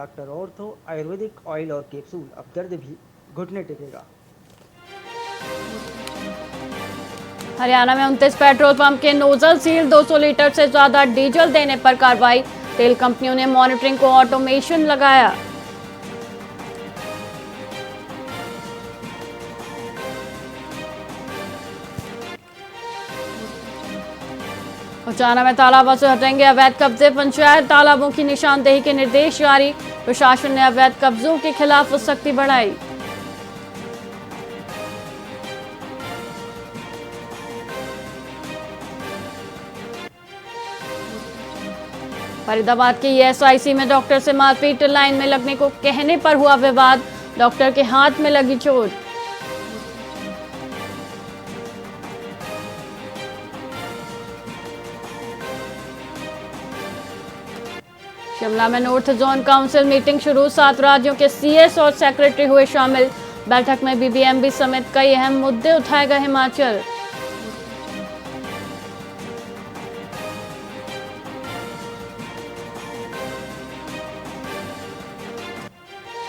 Doctor ortho Ayurvedic oil और capsule, अब दर्द भी घुटने टेकेगा। हरियाणा में 29 पेट्रोल पंप के नोजल सील, 200 लीटर से ज्यादा डीजल देने पर कार्रवाई। तेल कंपनियों ने मॉनिटरिंग को ऑटोमेशन लगाया। उचाना में तालाबों से हटेंगे अवैध कब्जे, पंचायत तालाबों की निशानदेही के निर्देश जारी। प्रशासन ने अवैध कब्जों के खिलाफ सख्ती बढ़ाई। फरीदाबाद के ईएसआईसी में डॉक्टर से मारपीट, लाइन में लगने को कहने पर हुआ विवाद, डॉक्टर के हाथ में लगी चोट। शिमला में नॉर्थ जोन काउंसिल मीटिंग शुरू, 7 राज्यों के सीएस और सेक्रेटरी हुए शामिल। बैठक में बीबीएमबी समेत कई अहम मुद्दे उठाएगा Himachal.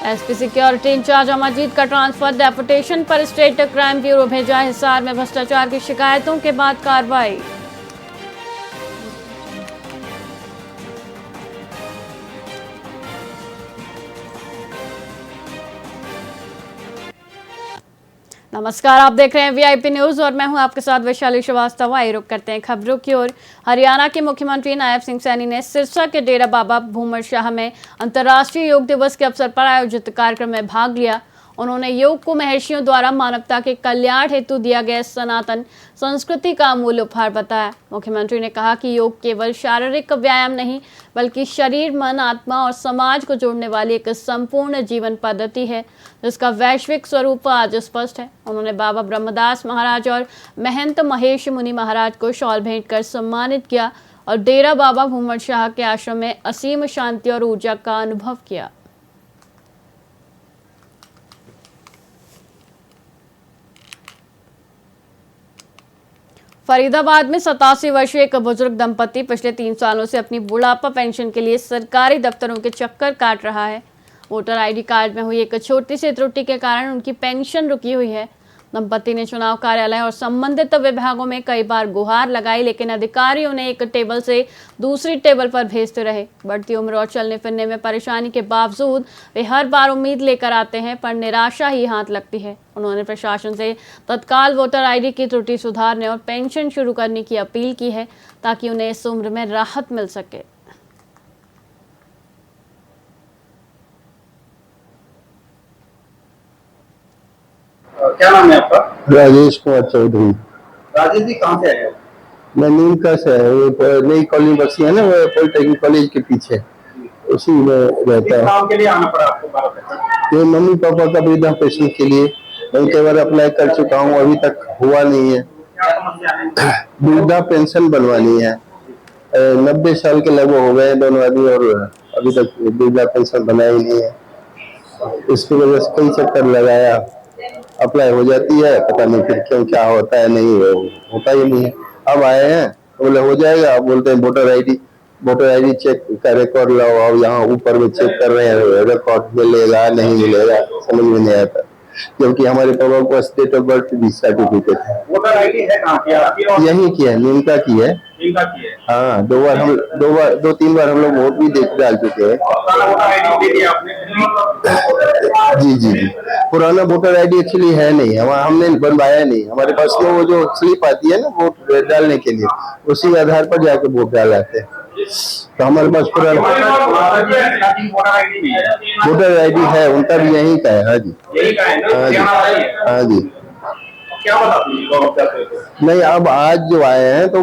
SP security in charge Amarjeet का ट्रांसफर, डेपुटेशन पर स्टेट क्राइम ब्यूरो भेजा। हिसार में भ्रष्टाचार की शिकायतों के बाद कार्रवाई। नमस्कार, आप देख रहे हैं वीआईपी न्यूज और मैं हूं आपके साथ वैशाली श्रीवास्तव। आइए रुक करते हैं खबरों की ओर। हरियाणा के मुख्यमंत्री नायब सिंह सैनी ने सिरसा के डेरा बाबा भूमर शाह में अंतर्राष्ट्रीय योग दिवस के अवसर पर आयोजित कार्यक्रम में भाग लिया। उन्होंने योग को महर्षियों द्वारा मानवता के कल्याण हेतु दिया गया सनातन संस्कृति का अमूल्य उपहार बताया। मुख्यमंत्री ने कहा कि योग केवल शारीरिक व्यायाम नहीं, बल्कि शरीर, मन, आत्मा और समाज को जोड़ने वाली एक संपूर्ण जीवन पद्धति है, जिसका वैश्विक स्वरूप आज स्पष्ट है। उन्होंने बाबा ब्रह्मदास महाराज और महंत महेश मुनि महाराज को शॉल भेंट कर सम्मानित किया और डेरा बाबा भूमर शाह के आश्रम में असीम शांति और ऊर्जा का अनुभव किया। फरीदाबाद में 87 वर्षीय एक बुजुर्ग दंपति पिछले 3 सालों से अपनी बुढ़ापा पेंशन के लिए सरकारी दफ्तरों के चक्कर काट रहा है। वोटर आईडी कार्ड में हुई एक छोटी सी त्रुटि के कारण उनकी पेंशन रुकी हुई है। दंपति ने चुनाव कार्यालय और संबंधित विभागों में कई बार गुहार लगाई, लेकिन अधिकारी उन्हें एक टेबल से दूसरी टेबल पर भेजते रहे। बढ़ती उम्र और चलने फिरने में परेशानी के बावजूद वे हर बार उम्मीद लेकर आते हैं, पर निराशा ही हाथ लगती है। उन्होंने प्रशासन से तत्काल वोटर आईडी की त्रुटि सुधारने और पेंशन शुरू करने की अपील की है, ताकि उन्हें इस उम्र में राहत मिल सके। क्या नाम है आपका? राजेश कुमार चौधरी। राजेश जी कहाँ से आए हो? मैं नीमका से है, वो नई कॉलोनी बसी है ना, वो पॉलिटेक्निक कॉलेज के पीछे, उसी में रहता है। काम के लिए आना पड़ा आपको? ये मम्मी पापा का वृद्धा पेंशन के लिए मैं कई बार अप्लाई कर चुका हूँ, अभी तक हुआ नहीं है। वृद्धा पेंशन बनवानी है, 90 साल के लगभग हो गए दोनों आदमी और अभी तक वृद्धा पेंशन बनाई नहीं है। इसकी वजह से कई चक्कर लगाया, अप्लाई हो जाती है, पता नहीं फिर क्यों क्या होता है, नहीं होता ही नहीं है। अब आए हैं बोले हो जाएगा, अब बोलते हैं वोटर आईडी चेक का रिकॉर्ड लाओ, और यहाँ ऊपर में चेक कर रहे हैं रिकॉर्ड मिलेगा नहीं मिलेगा, समझ में नहीं आता। क्योंकि हमारे पापा को स्टेट ऑफ बर्थ भी सर्टिफिकेट है। वोटर आईडी है कहाँ की आपकी? यही की है, नीमका की है। हाँ, 2-3 बार हम लोग वोट भी डाल चुके हैं। जी जी जी, पुराना वोटर आईडी एक्चुअली है नहीं, हमने बनवाया नहीं। हमारे पास में वो जो स्लिप आती है ना वोट डालने के लिए, उसी आधार पर जाके वोट डालाते हैं। तो हमारे पास पुराना वोटर आईडी है, उनका भी यही का है। हाँ जी, हाँ जी, हाँ जी। क्या बताते नहीं, अब आज जो आए हैं तो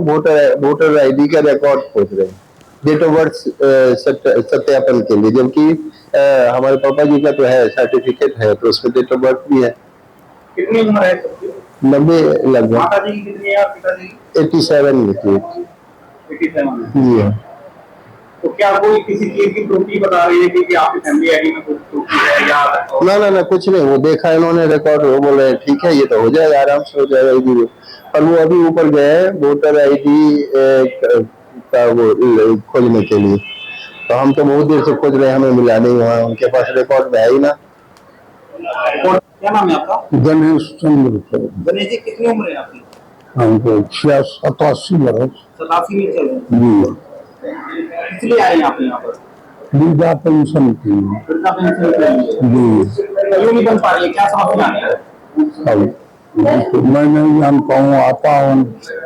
वोटर आईडी का रिकॉर्ड खोज रहे हैं, डेट ऑफ बर्थ सत्यापन के लिए, जबकि हमारे पापा जी का तो है सर्टिफिकेट है, तो उसमें डेट ऑफ बर्थ भी है। कितनी उम्र है? 90 लगभग। माताजी की कितनी है? पिताजी 87 जी हाँ। तो क्या कोई किसी चीज की त्रुटि बता रही है कि आपकी फैमिली आईडी में कुछ त्रुटि है या? ना कुछ नहीं, वो देखा इन्होंने रिकॉर्ड, वो बोले ठीक है ये तो हो जाएगा, आराम से हो जाएगा इधर। पर वो अभी ऊपर गए वोटर आईडी का वो खोजने के लिए, तो हम तो बहुत देर से खोज रहे हैं, हमें मिला नहीं। वहाँ उनके पास रिकॉर्ड में है ही ना। और क्या नाम है आपका? गणेश चंद्र। गणेश जी, कितनी उम्र है आपकी? हमको 87 बरस। 87 में चल रहे हैं। जी, इसलिए आए हैं आप यहाँ पर? वृद्धा पेंशन की। वृद्धा पेंशन के लिए। जी, क्यों नहीं बन पा रही है, क्या समस्या है? अब मैं नहीं जान पाऊँ, आता हूँ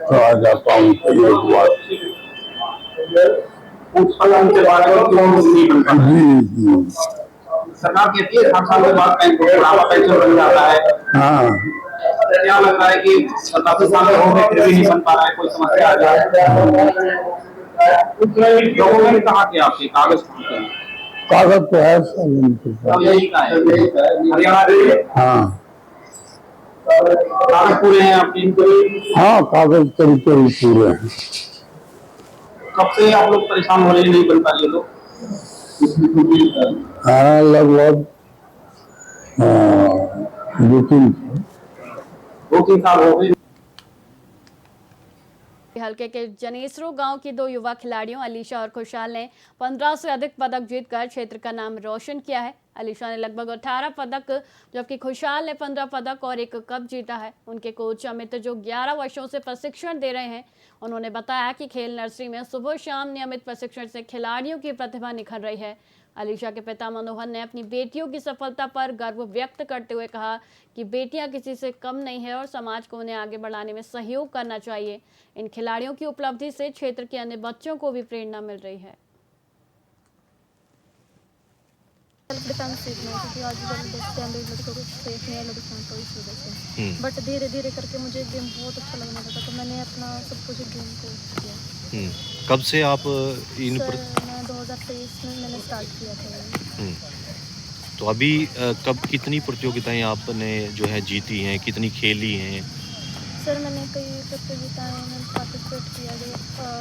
तो आ जाता हूँ। एक बार उनके बारे में क्यों नहीं बन पा रहा है? जी जी, सरकार कहती है 60 साल के बाद बुढ़ापा पेंशन बन जाता है। हाँ। क्या लगता है कि 87 साल के हो गए फिर भी नहीं बन पा रहा है, कोई समस्या आ जाए? डॉक्यूमेंट कहाँ के आपके, कागज कहाँ के हैं? कागज तो है सब इनके पास। सब यही का है, हरियाणा के? हाँ कागज पूरे हैं आपके? हाँ, कागज तरीके ही पूरे हैं। कब से आप लोग परेशान हो रहे हैं, नहीं बन पा रही है लोग? हाँ, लगभग 2-3 साल हो गए। हल्के के जनेसरो गांव की दो युवा खिलाड़ियों अलीशा और खुशहाल ने 15 से अधिक पदक जीतकर क्षेत्र का नाम रोशन किया है। अलीशा ने लगभग 18 पदक जबकि खुशहाल ने 15 पदक और एक कप जीता है। उनके कोच अमित जो 11 वर्षों से प्रशिक्षण दे रहे हैं, उन्होंने बताया कि खेल नर्सरी में सुबह शाम नियमित प्रशिक्षण से खिलाड़ियों की प्रतिभा निखर रही है। अलीशा के पिता मनोहर ने अपनी बेटियों की सफलता पर गर्व व्यक्त करते हुए कहा कि बेटियां किसी से कम नहीं है और समाज को उन्हें आगे बढ़ाने में सहयोग करना चाहिए। इन खिलाड़ियों की उपलब्धि से क्षेत्र के अन्य बच्चों को भी प्रेरणा मिल रही है। सेल्फ डिफेंस सीखना है क्योंकि आजकल देखते हैं लड़कों को सेफ नहीं है लड़कियों को, इस वजह से। बट धीरे धीरे करके मुझे गेम बहुत अच्छा लगने लगा तो मैंने अपना सब कुछ गेम को किया। कब से आप इन मैं 2023 में मैंने स्टार्ट किया था। तो अभी कब कितनी प्रतियोगिताएं आपने जो है जीती हैं, कितनी खेली हैं? सर मैंने कई प्रतियोगिताएं में पार्टिसिपेट किया,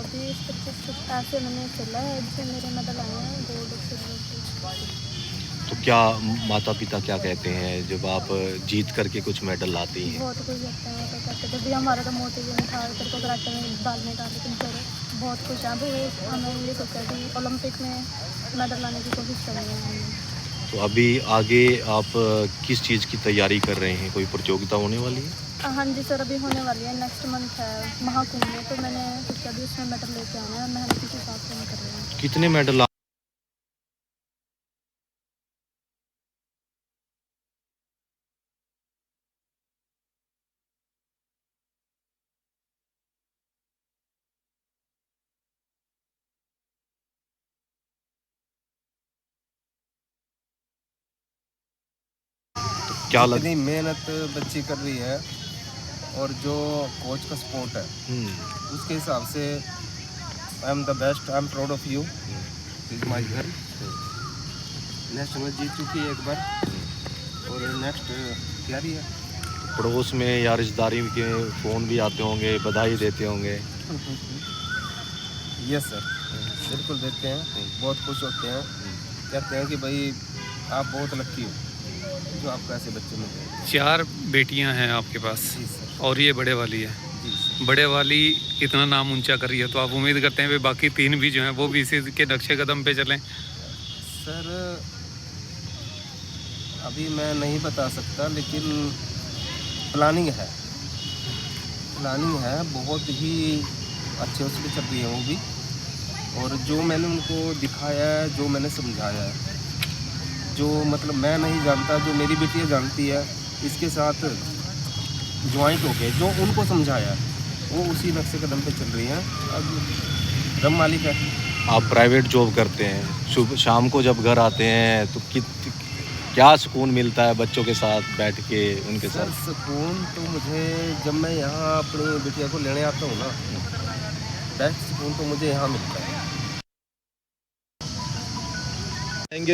20-25 ऐसे मैंने खेला है जिससे मेरे मेडल आए हैं गोल्ड सिल्वर। तो क्या माता पिता क्या कहते हैं जब आप जीत करके कुछ मेडल लाती हैं? बहुत कुछ लगता है, तो कहते जब भी हमारा तो मोटिवेशन था तेरे को कराटे में डालने का, लेकिन सर बहुत खुश हैं। अभी हमें ये सोचा कि ओलंपिक में मेडल लाने की कोशिश करेंगे हम। तो अभी आगे आप किस चीज़ की तैयारी कर रहे हैं? कोई प्रतियोगिता होने वाली है? हाँ जी सर, अभी होने वाली है, नेक्स्ट मंथ है महाकुंभ में, तो मैंने सोचा अभी उसमें मेडल लेके आना है, मेहनत के हिसाब से मैं कर रही हूँ। कितने मेडल क्या लग इतनी मेहनत बच्ची कर रही है और जो कोच का सपोर्ट है उसके हिसाब से I am the best, I am proud of you. Is my girl national जीत चुकी है एक बार और नेक्स्ट तैयारी है। पड़ोस में या रिश्तेदारी के फ़ोन भी आते होंगे, बधाई देते होंगे? यस सर, बिल्कुल देते हैं, बहुत खुश होते हैं, कहते हैं कि भाई आप बहुत लकी हो जो आपको ऐसे बच्चे मिलते हैं। 4 बेटियां हैं आपके पास और ये बड़े वाली है। बड़े वाली इतना नाम ऊंचा कर रही है तो आप उम्मीद करते हैं वे बाकी 3 भी जो हैं वो भी इसी के नक्शे कदम पे चलें? सर अभी मैं नहीं बता सकता, लेकिन प्लानिंग है बहुत ही अच्छे उसके चल रही है वो भी। और जो मैंने उनको दिखाया है, जो मैंने समझाया है, जो मतलब मैं नहीं जानता, जो मेरी बेटियाँ जानती है, इसके साथ ज्वाइंट होके जो उनको समझाया वो उसी नक्शे कदम पे चल रही हैं। अब रब मालिक है। आप प्राइवेट जॉब करते हैं, सुबह शाम को जब घर आते हैं तो क्या सुकून मिलता है बच्चों के साथ बैठ के उनके सर साथ? सुकून तो मुझे जब मैं यहाँ अपनी बेटिया को लेने आता हूँ ना, बेस्ट सुकून तो मुझे यहाँ मिलता है।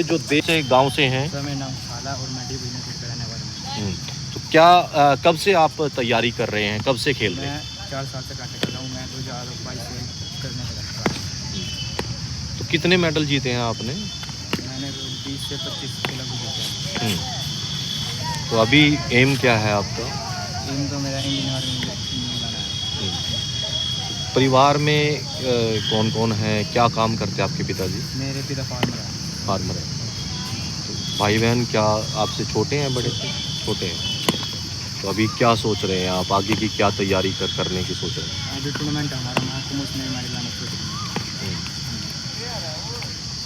जो देश से गांव से हैं। सर मेरा नाम खाला और मैं डिवीजन से रहने वाला हूँ। तो क्या कब से आप तैयारी कर रहे हैं, कब से खेल रहे हैं? मैं 4 साल से कराटे कर रहा हूँ, मैं 2022 से करने लगा। तो कितने मेडल जीते हैं आपने? मैंने 20 से 25 के लगभग जीते हैं। तो अभी एम क्या है आपका? एम तो मेरा इंडियन आर्मी में लाना है। परिवार में कौन कौन है, क्या काम करते हैं आपके पिताजी? मेरे पिता फार्मर है। फार्मर है। तो भाई बहन क्या आपसे छोटे हैं, बड़े से? छोटे हैं। तो अभी क्या सोच रहे हैं आप, आगे की क्या तैयारी करने की सोच रहे हैं? अभी टूर्नामेंट है हमारा महाकुंभ, उसमें हमारे लाने सोच रहे हैं।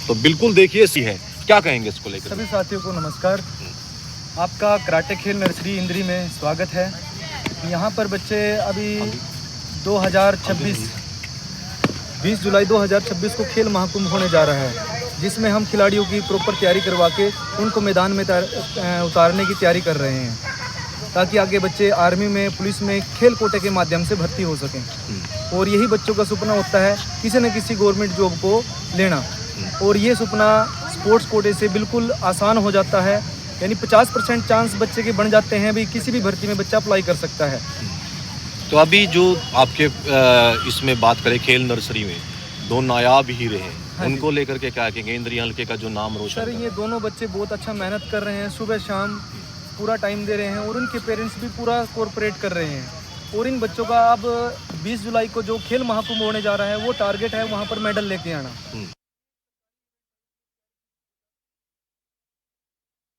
तो बिल्कुल देखिए सी है, क्या कहेंगे इसको लेकर? सभी साथियों को नमस्कार। आपका कराटे खेल नर्सरी इंद्री में स्वागत है। यहाँ पर बच्चे अभी 20 जुलाई 2026 को खेल महाकुंभ होने जा रहा है, जिसमें हम खिलाड़ियों की प्रॉपर तैयारी करवा के उनको मैदान में उतारने की तैयारी कर रहे हैं, ताकि आगे बच्चे आर्मी में, पुलिस में खेल कोटे के माध्यम से भर्ती हो सकें। और यही बच्चों का सपना होता है किसी न किसी गवर्नमेंट जॉब को लेना, और ये सपना स्पोर्ट्स कोटे से बिल्कुल आसान हो जाता है। यानी 50% चांस बच्चे के बन जाते हैं, भी किसी भी भर्ती में बच्चा अप्लाई कर सकता है। तो अभी जो आपके इसमें बात करें खेल नर्सरी में 2 नायाब हीरे हैं, उनको लेकर के क्या कहेंगे? इंद्री हल्के का जो नाम रोशन सर, ये दोनों बच्चे बहुत अच्छा मेहनत कर रहे हैं, सुबह शाम पूरा टाइम दे रहे हैं, और उनके पेरेंट्स भी पूरा कोऑपरेट कर रहे हैं। और इन बच्चों का अब 20 जुलाई को जो खेल महाकुंभ होने जा रहा है, वो टारगेट है वहाँ पर मेडल लेके आना।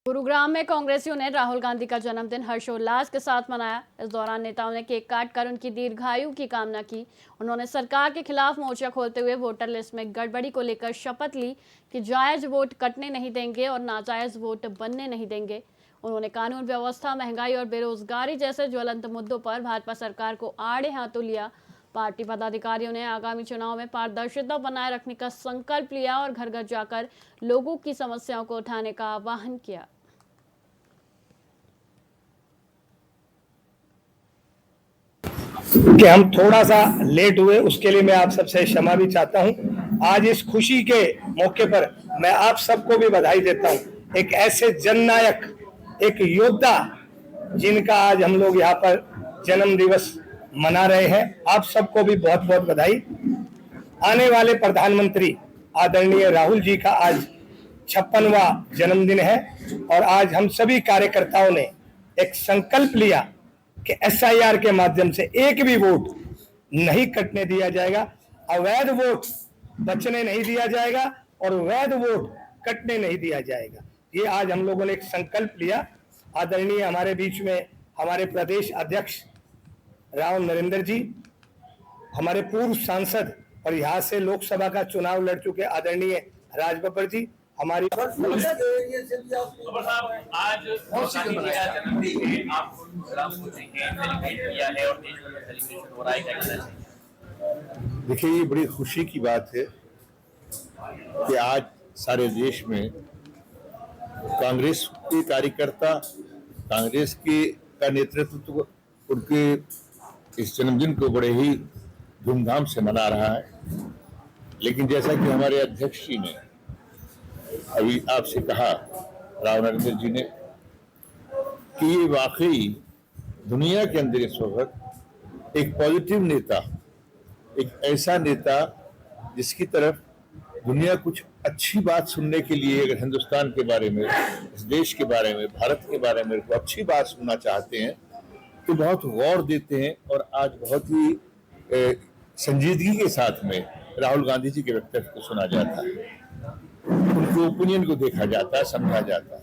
गुरुग्राम में कांग्रेसियों ने राहुल गांधी का जन्मदिन हर्षोल्लास के साथ मनाया। इस दौरान नेताओं ने केक काटकर उनकी दीर्घायु की कामना की। उन्होंने सरकार के खिलाफ मोर्चा खोलते हुए वोटर लिस्ट में गड़बड़ी को लेकर शपथ ली कि जायज वोट कटने नहीं देंगे और नाजायज वोट बनने नहीं देंगे। उन्होंने कानून व्यवस्था, महंगाई और बेरोजगारी जैसे ज्वलंत मुद्दों पर भाजपा सरकार को आड़े हाथों लिया। पार्टी पदाधिकारियों ने आगामी चुनाव में पारदर्शिता बनाए रखने का संकल्प लिया और घर घर जाकर लोगों की समस्याओं को उठाने का आह्वान किया। कि हम थोड़ा सा लेट हुए, उसके लिए मैं आप सबसे क्षमा भी चाहता हूं। आज इस खुशी के मौके पर मैं आप सबको भी बधाई देता हूं। एक ऐसे जननायक, एक योद्धा, जिनका आज हम लोग यहाँ पर जन्म दिवस मना रहे हैं, आप सबको भी बहुत बहुत बधाई। आने वाले प्रधानमंत्री आदरणीय राहुल जी का आज 56वां जन्मदिन है, और आज हम सभी कार्यकर्ताओं ने एक संकल्प लिया कि SIR के माध्यम से एक भी वोट नहीं कटने दिया जाएगा, अवैध वोट बचने नहीं दिया जाएगा और वैध वोट कटने नहीं दिया जाएगा। ये आज हम लोगों ने एक संकल्प लिया। आदरणीय हमारे बीच में हमारे प्रदेश अध्यक्ष राव नरेंद्र जी, हमारे पूर्व सांसद और यहाँ से लोकसभा का चुनाव लड़ चुके आदरणीय राज बब्बर जी, हमारी देखिए, ये बड़ी खुशी की बात है कि आज सारे देश में कांग्रेस के कार्यकर्ता, कांग्रेस के का नेतृत्व उनके इस जन्मदिन को बड़े ही धूमधाम से मना रहा है। लेकिन जैसा कि हमारे अध्यक्ष जी ने अभी आपसे कहा, राव नरेंद्र जी ने, कि ये वाकई दुनिया के अंदर इस वक्त एक पॉजिटिव नेता, एक ऐसा नेता जिसकी तरफ दुनिया कुछ अच्छी बात सुनने के लिए, अगर हिंदुस्तान के बारे में, इस देश के बारे में, भारत के बारे में को अच्छी बात सुनना चाहते हैं तो बहुत गौर देते हैं। और आज बहुत ही संजीदगी के साथ में राहुल गांधी जी के वक्तव्य को सुना जाता है, उनके ओपिनियन को देखा जाता है, समझा जाता है।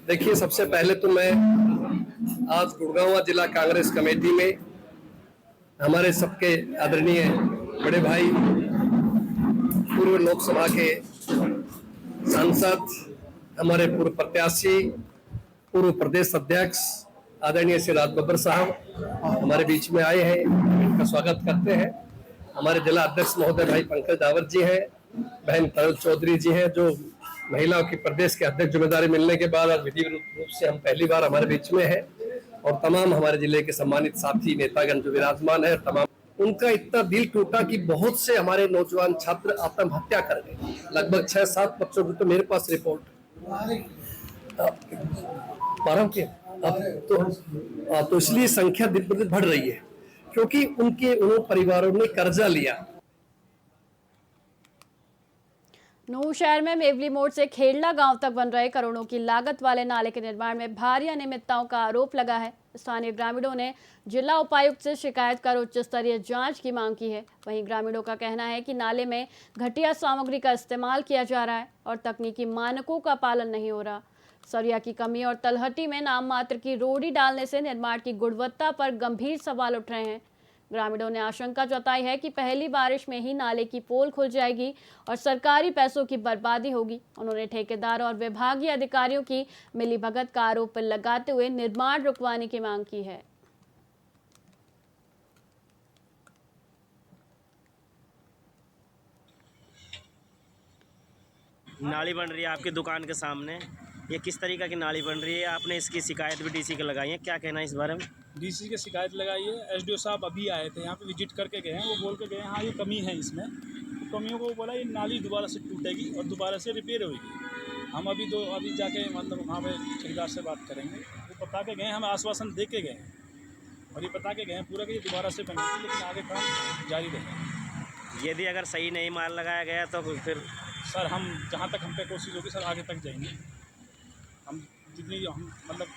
देखिए, सबसे पहले तो मैं आज गुड़गांव जिला कांग्रेस कमेटी में हमारे सबके आदरणीय बड़े भाई, पूर्व लोकसभा के सांसद, हमारे पूर्व प्रत्याशी, पूर्व प्रदेश अध्यक्ष आदरणीय श्री राज बब्बर साहब हमारे बीच में आए हैं, इनका स्वागत करते हैं। हमारे जिला अध्यक्ष महोदय भाई पंकज दावर जी हैं, बहन तरल चौधरी जी हैं, जो महिलाओं की प्रदेश के अध्यक्ष जिम्मेदारी मिलने के बाद आज विधिवत रूप से हम पहली बार हमारे बीच में है, और तमाम हमारे जिले के सम्मानित साथी नेतागण जो विराजमान है, तमाम उनका इतना दिल टूटा कि बहुत से हमारे नौजवान छात्र आत्महत्या कर गए। लगभग 6-7 बच्चों की तो मेरे पास रिपोर्ट तो इसलिए संख्या दिन प्रतिदिन बढ़ रही है, क्योंकि उन परिवारों ने कर्जा लिया। नूह शहर में मेवली मोड़ से खेड़ला गांव तक बन रहे करोड़ों की लागत वाले नाले के निर्माण में भारी अनियमितताओं का आरोप लगा है। स्थानीय ग्रामीणों ने जिला उपायुक्त से शिकायत कर उच्च स्तरीय जांच की मांग की है। वहीं ग्रामीणों का कहना है कि नाले में घटिया सामग्री का इस्तेमाल किया जा रहा है और तकनीकी मानकों का पालन नहीं हो रहा। सरिया की कमी और तलहटी में नाम मात्र की रोड़ी डालने से निर्माण की गुणवत्ता पर गंभीर सवाल उठ रहे हैं। ग्रामीणों ने आशंका जताई है कि पहली बारिश में ही नाले की पोल खुल जाएगी और सरकारी पैसों की बर्बादी होगी। उन्होंने ठेकेदार और विभागीय अधिकारियों की मिलीभगत का आरोप लगाते हुए निर्माण रुकवाने की मांग की है। नाली बन रही है आपकी दुकान के सामने, ये किस तरीके की नाली बन रही है? आपने इसकी शिकायत भी डीसी को लगाई है, क्या कहना है इस बारे में? डीसी की शिकायत लगाई है। एसडीओ साहब अभी आए थे यहाँ पे, विजिट करके गए हैं। वो बोल के गए हाँ ये कमी है इसमें, तो कमियों को बोला ये नाली दोबारा से टूटेगी और दोबारा से रिपेयर होगी। हम अभी जाके मतलब वहाँ पे ठेकेदार से बात करेंगे। वो बता के गए, हमें आश्वासन दे के गए और ये बता के गए पूरा कि ये दोबारा से बनेगी, लेकिन आगे काम जारी रहेगा। यदि अगर सही नहीं माल लगाया गया तो फिर सर हम जहाँ तक हम पे कोशिश होगी सर आगे तक जाएंगे। हम जितनी हम मतलब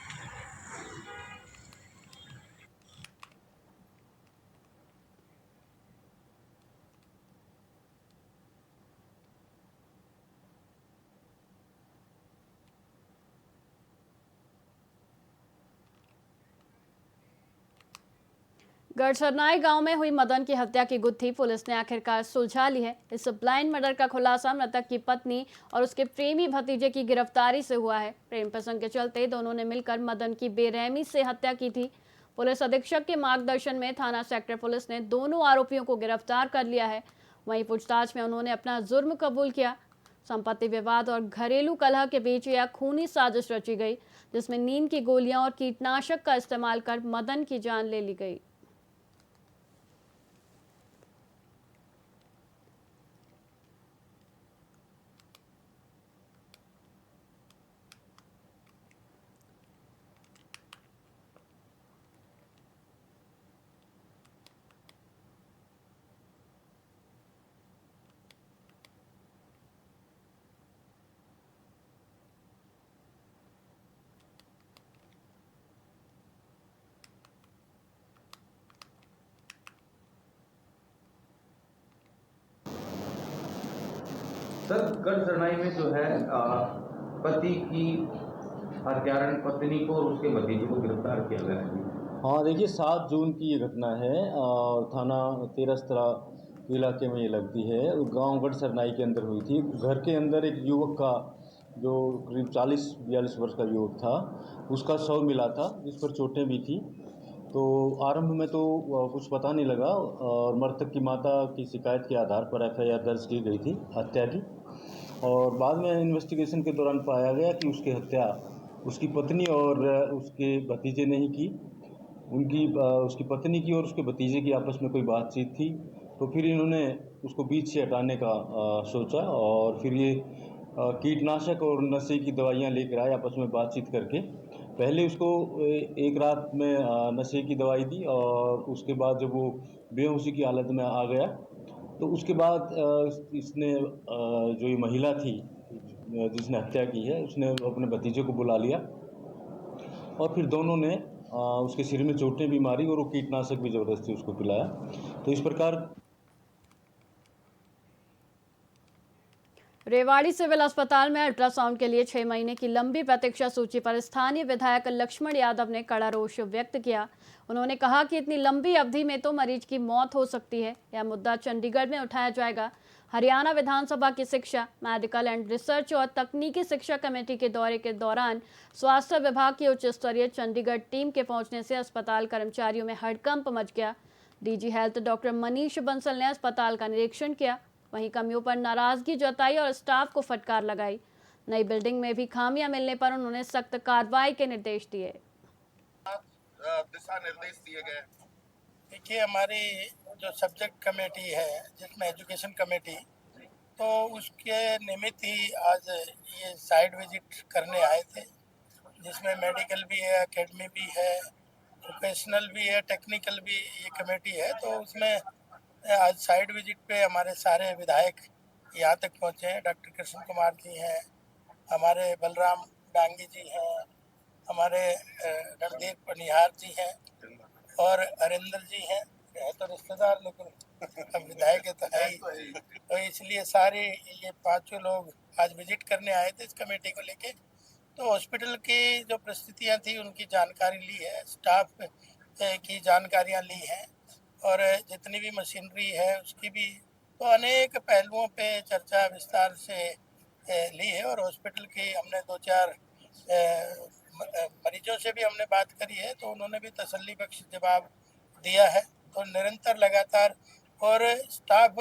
गढ़सरनाई गांव में हुई मदन की हत्या की गुत्थी पुलिस ने आखिरकार सुलझा ली है। इस ब्लाइंड मर्डर का खुलासा मृतक की पत्नी और उसके प्रेमी भतीजे की गिरफ्तारी से हुआ है। प्रेम प्रसंग के चलते दोनों ने मिलकर मदन की बेरहमी से हत्या की थी। पुलिस अधीक्षक के मार्गदर्शन में थाना सेक्टर पुलिस ने दोनों आरोपियों को गिरफ्तार कर लिया है। वहीं पूछताछ में उन्होंने अपना जुर्म कबूल किया। संपत्ति विवाद और घरेलू कलह के बीच यह खूनी साजिश रची गई, जिसमें नींद की गोलियां और कीटनाशक का इस्तेमाल कर मदन की जान ले ली गई। सर गढ़सरनाई में जो है पति की हत्यारण पत्नी को और उसके भतीजे को गिरफ्तार किया गया है। हाँ देखिए 7 जून की ये घटना है और थाना तेरस्त्रा इलाके में ये लगती है। गांव गढ़सरनाई के अंदर हुई थी। घर के अंदर एक युवक का जो करीब 40-42 वर्ष का युवक था, उसका शव मिला था जिस पर चोटें भी थी। तो आरंभ में तो कुछ पता नहीं लगा और मृतक की माता की शिकायत के आधार पर FIR दर्ज की गई थी हत्या की। और बाद में इन्वेस्टिगेशन के दौरान पाया गया कि उसकी हत्या उसकी पत्नी और उसके भतीजे ने ही की। उसकी पत्नी की और उसके भतीजे की आपस में कोई बातचीत थी, तो फिर इन्होंने उसको बीच से हटाने का सोचा और फिर ये कीटनाशक और नशे की दवाइयाँ लेकर आए आपस में बातचीत करके। पहले उसको एक रात में नशे की दवाई दी और उसके बाद जब वो बेहोशी की हालत में आ गया तो उसके बाद इसने जो ये महिला थी जिसने हत्या की है, उसने अपने भतीजे को बुला लिया और फिर दोनों ने उसके सिर में चोटें भी मारी और वो कीटनाशक भी ज़बरदस्ती उसको पिलाया। तो इस प्रकार रेवाड़ी सिविल अस्पताल में अल्ट्रासाउंड के लिए 6 महीने की लंबी प्रतीक्षा सूची पर स्थानीय विधायक लक्ष्मण यादव ने कड़ा रोष व्यक्त किया। उन्होंने कहा कि इतनी लंबी अवधि में तो मरीज की मौत हो सकती है। यह मुद्दा चंडीगढ़ में उठाया जाएगा। हरियाणा विधानसभा की शिक्षा, मेडिकल एंड रिसर्च और तकनीकी शिक्षा कमेटी के दौरे के दौरान स्वास्थ्य विभाग की उच्च स्तरीय चंडीगढ़ टीम के पहुंचने से अस्पताल कर्मचारियों में हड़कंप मच गया। DG health doctor Manish Bansal ने अस्पताल का निरीक्षण किया, वहीं कमियों पर नाराजगी जताई और स्टाफ को फटकार लगाई। नई बिल्डिंग में भी खामियां मिलने पर उन्होंने सख्त कार्रवाई के निर्देश दिए। दिशा निर्देश दिए गए। देखिए हमारी जो सब्जेक्ट कमेटी है जिसमें एजुकेशन कमेटी, तो उसके निमित्त ही आज ये साइड विजिट करने आए थे, जिसमें मेडिकल भी है, एकेडमी भी है, वोकेशनल भी है, टेक्निकल भी ये कमेटी है। तो उसमें आज साइड विजिट पे हमारे सारे विधायक यहाँ तक पहुँचे हैं। डॉक्टर कृष्ण कुमार जी हैं, हमारे बलराम डांगी जी हैं, हमारे रणदीप पनिहार जी हैं और हरिंदर जी हैं, है तो रिश्तेदार लेकिन अब विधायक है तो है ही, तो इसलिए सारे ये पांचों लोग आज विजिट करने आए थे इस कमेटी को लेके। तो हॉस्पिटल की जो परिस्थितियां थी उनकी जानकारी ली है, स्टाफ की जानकारियां ली हैं और जितनी भी मशीनरी है उसकी भी, तो अनेक पहलुओं पे चर्चा विस्तार से ली है। और हॉस्पिटल की हमने 2-4 मरीजों से भी हमने बात करी है, तो उन्होंने भी तसल्ली बख्श जवाब दिया है। तो निरंतर लगातार, और स्टाफ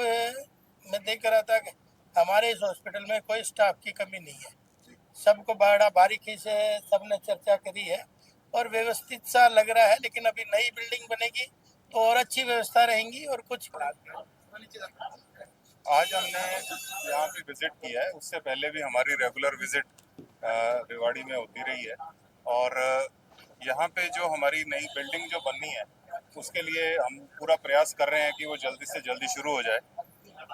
में देख रहा था कि हमारे इस हॉस्पिटल में कोई स्टाफ की कमी नहीं है, सबको बड़ा बारीकी से सबने चर्चा करी है और व्यवस्थित सा लग रहा है। लेकिन अभी नई बिल्डिंग बनेगी तो और अच्छी व्यवस्था रहेंगी। और कुछ आज हमने यहाँ पे विजिट किया है, उससे पहले भी हमारी रेगुलर विजिट रेवाड़ी में होती रही है और यहाँ पे जो हमारी नई बिल्डिंग जो बननी है उसके लिए हम पूरा प्रयास कर रहे हैं कि वो जल्दी से जल्दी शुरू हो जाए।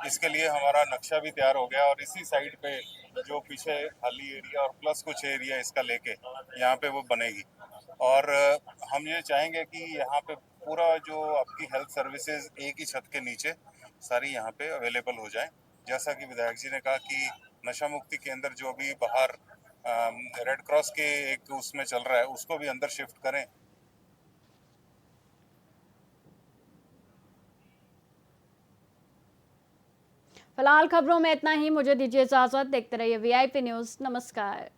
इसके लिए हमारा नक्शा भी तैयार हो गया और इसी साइड पे जो पीछे खाली एरिया और प्लस कुछ एरिया इसका लेके यहाँ पे वो बनेगी। और हम ये चाहेंगे कि यहाँ पे पूरा जो आपकी हेल्थ सर्विसेज एक ही छत के नीचे सारी यहाँ पे अवेलेबल हो जाए। जैसा कि विधायक जी ने कहा कि नशा मुक्ति केंद्र जो भी बाहर रेड क्रॉस के एक उसमें चल रहा है उसको भी अंदर शिफ्ट करें। फिलहाल खबरों में इतना ही, मुझे दीजिए इजाजत। देखते रहिए VIP न्यूज़। नमस्कार।